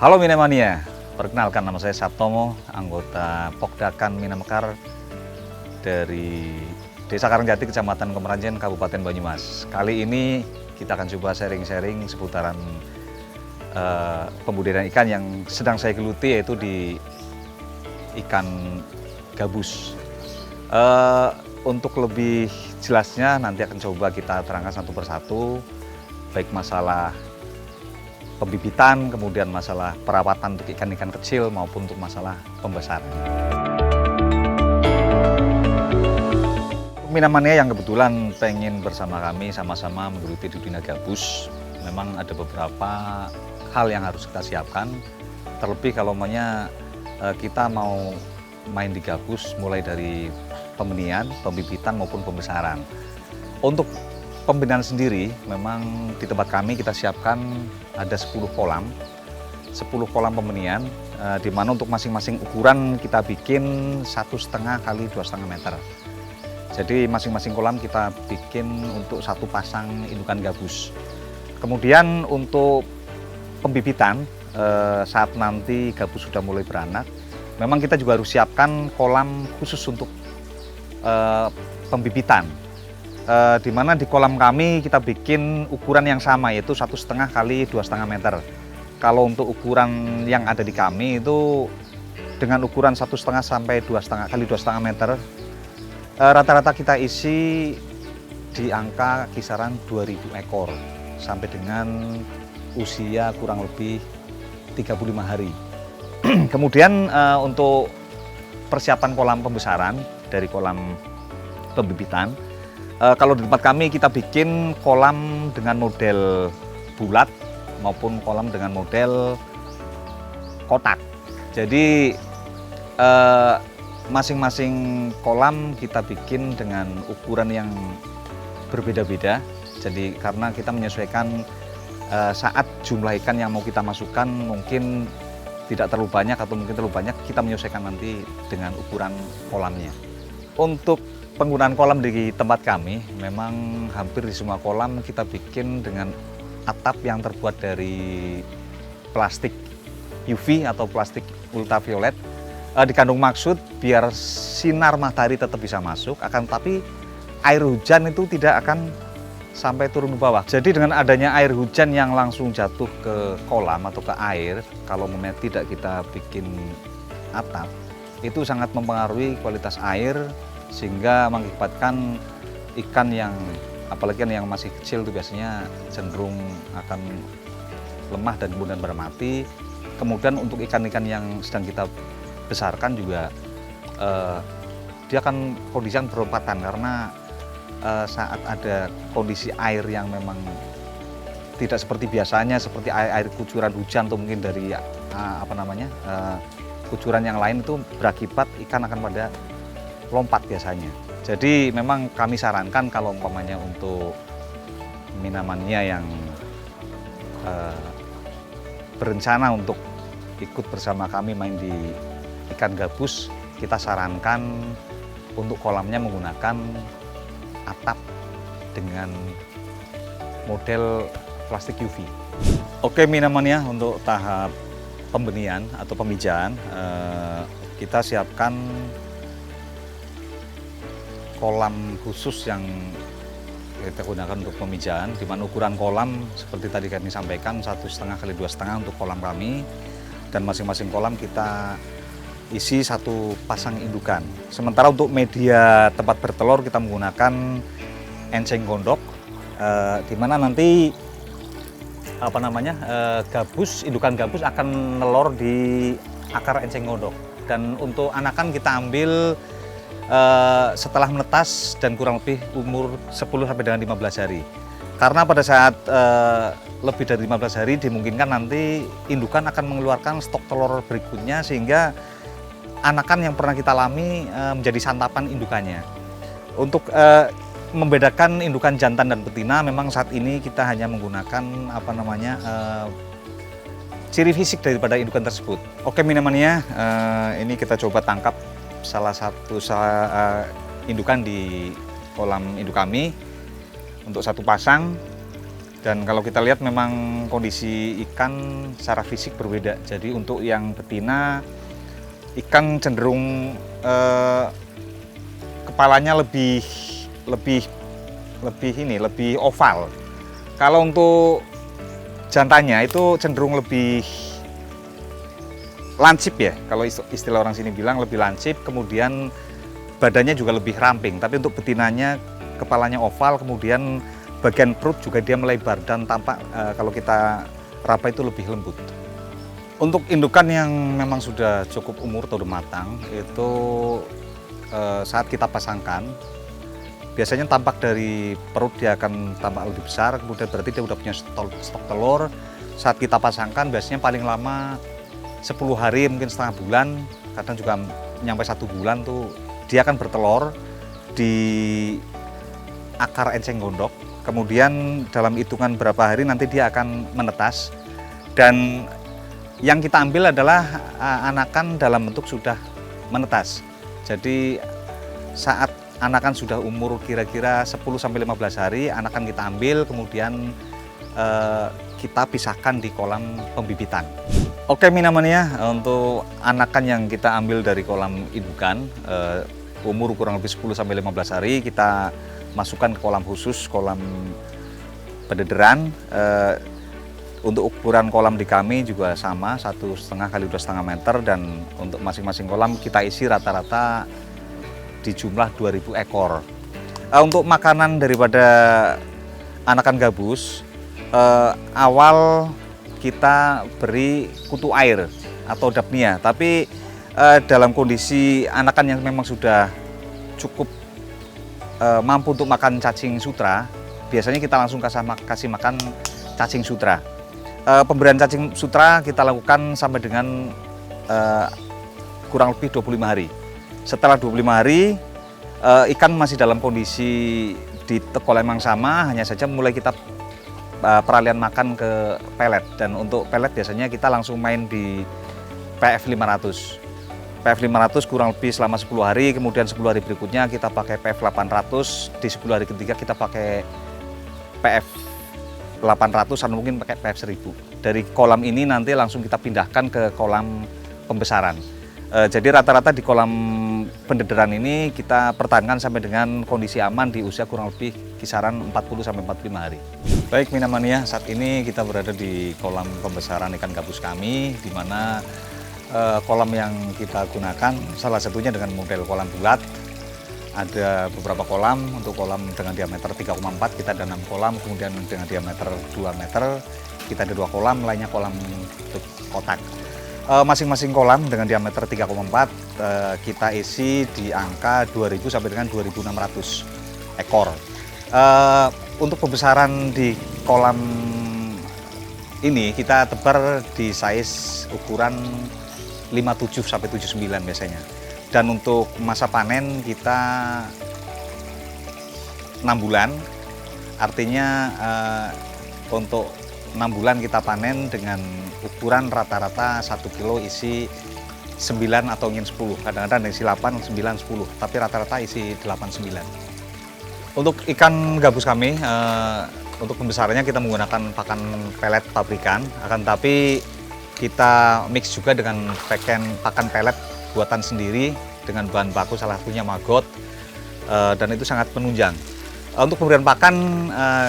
Halo Minamania, perkenalkan nama saya Saptomo, anggota Pokdakan Minamekar dari Desa Karangjati, Kecamatan Kemeranjen, Kabupaten Banyumas. Kali ini kita akan coba sharing-sharing seputaran pembudidayaan ikan yang sedang saya geluti, yaitu di ikan gabus. Untuk lebih jelasnya nanti akan coba kita terangkan satu persatu, baik masalah pembibitan, kemudian masalah perawatan untuk ikan-ikan kecil maupun untuk masalah pembesaran. Minamania yang kebetulan pengen bersama kami sama-sama menggeluti di dunia gabus, memang ada beberapa hal yang harus kita siapkan. Terlebih kalau kita mau main di gabus mulai dari pembenihan, pembibitan maupun pembesaran. Untuk pembinaan sendiri, memang di tempat kami kita siapkan ada 10 kolam pembenihan, di mana untuk masing-masing ukuran kita bikin 1,5 kali 2,5 meter. Jadi masing-masing kolam kita bikin untuk satu pasang indukan gabus. Kemudian untuk pembibitan, saat nanti gabus sudah mulai beranak, memang kita juga harus siapkan kolam khusus untuk pembibitan. Di mana di kolam kami kita bikin ukuran yang sama, yaitu 1,5 kali 2,5 meter. Kalau untuk ukuran yang ada di kami itu dengan ukuran 1,5 sampai 2,5 kali 2,5 meter, rata-rata kita isi di angka kisaran 2.000 ekor sampai dengan usia kurang lebih 35 hari. Kemudian untuk persiapan kolam pembesaran dari kolam pembibitan, kalau di tempat kami kita bikin kolam dengan model bulat maupun kolam dengan model kotak. Jadi masing-masing kolam kita bikin dengan ukuran yang berbeda-beda. Jadi karena kita menyesuaikan saat jumlah ikan yang mau kita masukkan mungkin tidak terlalu banyak atau mungkin terlalu banyak, kita menyesuaikan nanti dengan ukuran kolamnya. Untuk penggunaan kolam di tempat kami, memang hampir di semua kolam kita bikin dengan atap yang terbuat dari plastik UV atau plastik ultraviolet. Dikandung maksud biar sinar matahari tetap bisa masuk, akan tapi air hujan itu tidak akan sampai turun ke bawah. Jadi dengan adanya air hujan yang langsung jatuh ke kolam atau ke air, kalau tidak kita bikin atap, itu sangat mempengaruhi kualitas air, sehingga mengakibatkan ikan yang, apalagi yang masih kecil itu biasanya cenderung akan lemah dan kemudian bermati. Kemudian untuk ikan-ikan yang sedang kita besarkan juga dia akan kondisi yang berompatan, karena saat ada kondisi air yang memang tidak seperti biasanya, seperti air kucuran hujan atau mungkin dari kucuran yang lain, itu berakibat ikan akan pada lompat biasanya. Jadi memang kami sarankan kalau umpamanya untuk Minamania yang berencana untuk ikut bersama kami main di ikan gabus, kita sarankan untuk kolamnya menggunakan atap dengan model plastik UV. Oke Minamania, untuk tahap pembenihan atau pemijaan, kita siapkan kolam khusus yang kita gunakan untuk pemijaan, di mana ukuran kolam seperti tadi kami sampaikan 1,5 kali 2,5 untuk kolam kami, dan masing-masing kolam kita isi satu pasang indukan. Sementara untuk media tempat bertelur kita menggunakan enceng gondok, di mana nanti indukan gabus akan nelor di akar enceng gondok. Dan untuk anakan kita ambil setelah menetas dan kurang lebih umur 10 sampai dengan 15 hari. Karena pada saat lebih dari 15 hari dimungkinkan nanti indukan akan mengeluarkan stok telur berikutnya, sehingga anakan yang pernah kita alami menjadi santapan indukannya. Untuk membedakan indukan jantan dan betina, memang saat ini kita hanya menggunakan ciri fisik daripada indukan tersebut. Oke Minamania, ini kita coba tangkap salah satu indukan di kolam induk kami untuk satu pasang. Dan kalau kita lihat memang kondisi ikan secara fisik berbeda. Jadi untuk yang betina, ikan cenderung kepalanya lebih oval. Kalau untuk jantannya itu cenderung lebih lancip ya, kalau istilah orang sini bilang lebih lancip, kemudian badannya juga lebih ramping. Tapi untuk betinanya kepalanya oval, kemudian bagian perut juga dia melebar dan tampak kalau kita raba itu lebih lembut. Untuk indukan yang memang sudah cukup umur atau udah matang itu saat kita pasangkan biasanya tampak dari perut dia akan tampak lebih besar, kemudian berarti dia udah punya stok telur. Saat kita pasangkan biasanya paling lama 10 hari, mungkin setengah bulan, kadang juga nyampe 1 bulan tuh dia akan bertelur di akar enceng gondok. Kemudian dalam hitungan berapa hari nanti dia akan menetas, dan yang kita ambil adalah anakan dalam bentuk sudah menetas. Jadi saat anakan sudah umur kira-kira 10-15 hari, anakan kita ambil, kemudian kita pisahkan di kolam pembibitan. Oke Minamania, untuk anakan yang kita ambil dari kolam indukan umur kurang lebih 10-15 hari, kita masukkan ke kolam khusus, kolam pendederan. Untuk ukuran kolam di kami juga sama, 1,5 kali 2,5 meter, dan untuk masing-masing kolam kita isi rata-rata di jumlah 2000 ekor. Untuk makanan daripada anakan gabus, awal kita beri kutu air atau dapnia, tapi dalam kondisi anakan yang memang sudah cukup mampu untuk makan cacing sutra, biasanya kita langsung kasih makan cacing sutra. Pemberian cacing sutra kita lakukan sampai dengan kurang lebih 25 hari. Setelah 25 hari, ikan masih dalam kondisi di kolam yang sama, hanya saja mulai kita peralihan makan ke pelet. Dan untuk pelet biasanya kita langsung main di PF 500. PF 500 kurang lebih selama 10 hari, kemudian 10 hari berikutnya kita pakai PF 800, di 10 hari ketiga kita pakai PF 800 atau mungkin pakai PF 1000. Dari kolam ini nanti langsung kita pindahkan ke kolam pembesaran. Jadi rata-rata di kolam pendederan ini kita pertahankan sampai dengan kondisi aman di usia kurang lebih kisaran 40-45 hari. Baik Minamania, saat ini kita berada di kolam pembesaran ikan gabus kami, di mana kolam yang kita gunakan salah satunya dengan model kolam bulat. Ada beberapa kolam, untuk kolam dengan diameter 3,4 kita ada 6 kolam, kemudian dengan diameter 2 meter kita ada 2 kolam, lainnya kolam kotak. Masing-masing kolam dengan diameter 3,4 kita isi di angka 2000 sampai dengan 2600 ekor. Untuk pembesaran di kolam ini kita tebar di size ukuran 57 sampai 79 biasanya. Dan untuk masa panen kita 6 bulan, artinya untuk 6 bulan kita panen dengan ukuran rata-rata 1 kilo isi 9 atau ingin 10, kadang-kadang isi 8, 9, 10, tapi rata-rata isi 8, 9. Untuk ikan gabus kami, untuk pembesarannya kita menggunakan pakan pelet pabrikan, akan tapi kita mix juga dengan pakan pelet buatan sendiri dengan bahan baku salah satunya maggot, dan itu sangat menunjang. Untuk pemberian pakan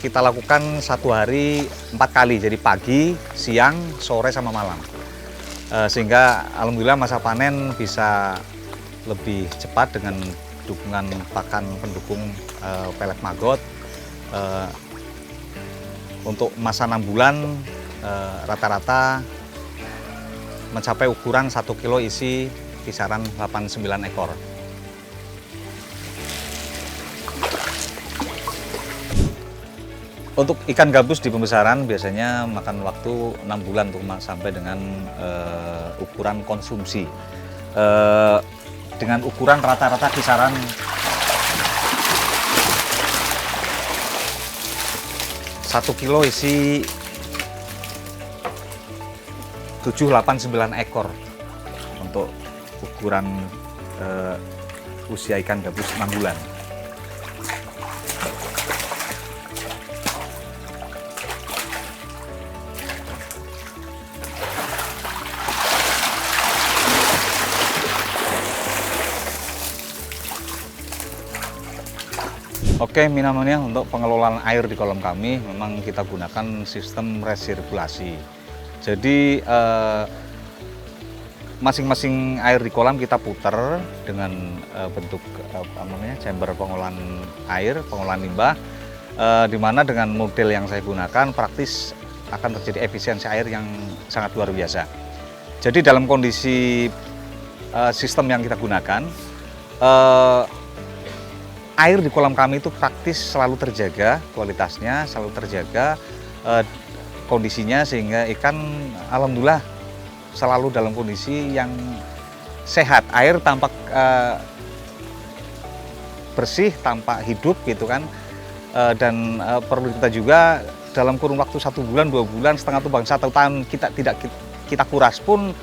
kita lakukan 1 hari 4 kali, jadi pagi, siang, sore, sama malam. Sehingga alhamdulillah masa panen bisa lebih cepat dengan dukungan pakan pendukung pelet maggot. Untuk masa 6 bulan rata-rata mencapai ukuran 1 kilo isi kisaran 8-9 ekor. Untuk ikan gabus di pembesaran biasanya makan waktu 6 bulan untuk sampai dengan ukuran konsumsi. Dengan ukuran rata-rata kisaran 1 kilo isi 7-8-9 ekor untuk ukuran usia ikan gabus 6 bulan. Oke, Minamania, untuk pengelolaan air di kolam kami memang kita gunakan sistem resirkulasi. Jadi masing-masing air di kolam kita putar dengan bentuk apa namanya, chamber pengolahan air, pengolahan limbah, di mana dengan model yang saya gunakan praktis akan terjadi efisiensi air yang sangat luar biasa. Jadi dalam kondisi sistem yang kita gunakan, air di kolam kami itu praktis selalu terjaga kualitasnya, selalu terjaga kondisinya, sehingga ikan alhamdulillah selalu dalam kondisi yang sehat. Air tampak bersih, tampak hidup gitu kan. Dan perlu kita juga dalam kurun waktu 1 bulan, 2 bulan, setengah tahun, 1 tahun kita kuras pun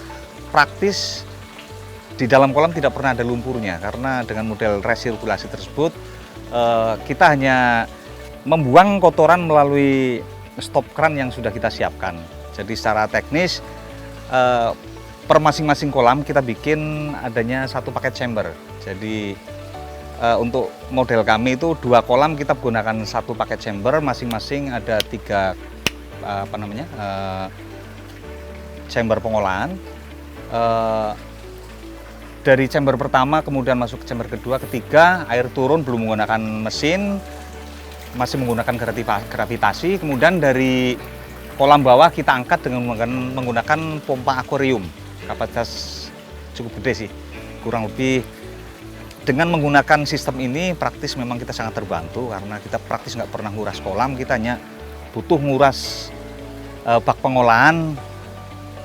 praktis di dalam kolam tidak pernah ada lumpurnya, karena dengan model resirkulasi tersebut kita hanya membuang kotoran melalui stop keran yang sudah kita siapkan. Jadi secara teknis per masing-masing kolam kita bikin adanya 1 paket chamber. Jadi untuk model kami itu 2 kolam kita gunakan 1 paket chamber, masing-masing ada 3 apa namanya chamber pengolahan. Dari chamber pertama kemudian masuk ke chamber kedua, ketiga, air turun belum menggunakan mesin, masih menggunakan gravitasi. Kemudian dari kolam bawah kita angkat dengan menggunakan pompa akuarium, kapasitas cukup gede sih, kurang lebih. Dengan menggunakan sistem ini praktis memang kita sangat terbantu, karena kita praktis nggak pernah nguras kolam, kita hanya butuh nguras bak pengolahan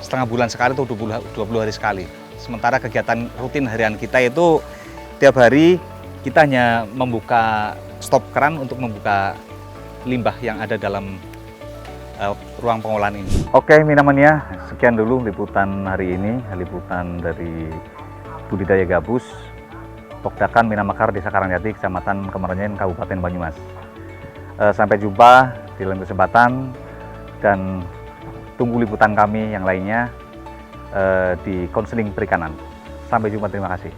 setengah bulan sekali atau 20 hari sekali. Sementara kegiatan rutin harian kita itu tiap hari kita hanya membuka stop keran untuk membuka limbah yang ada dalam ruang pengolahan ini. Oke, Minamania, sekian dulu liputan hari ini, liputan dari budidaya gabus Pokdakan Minamekar, Desa Karangjati, Kecamatan Kemerenjen, Kabupaten Banyumas. Sampai jumpa di lain kesempatan, dan tunggu liputan kami yang lainnya di konseling perikanan. Sampai jumpa, terima kasih.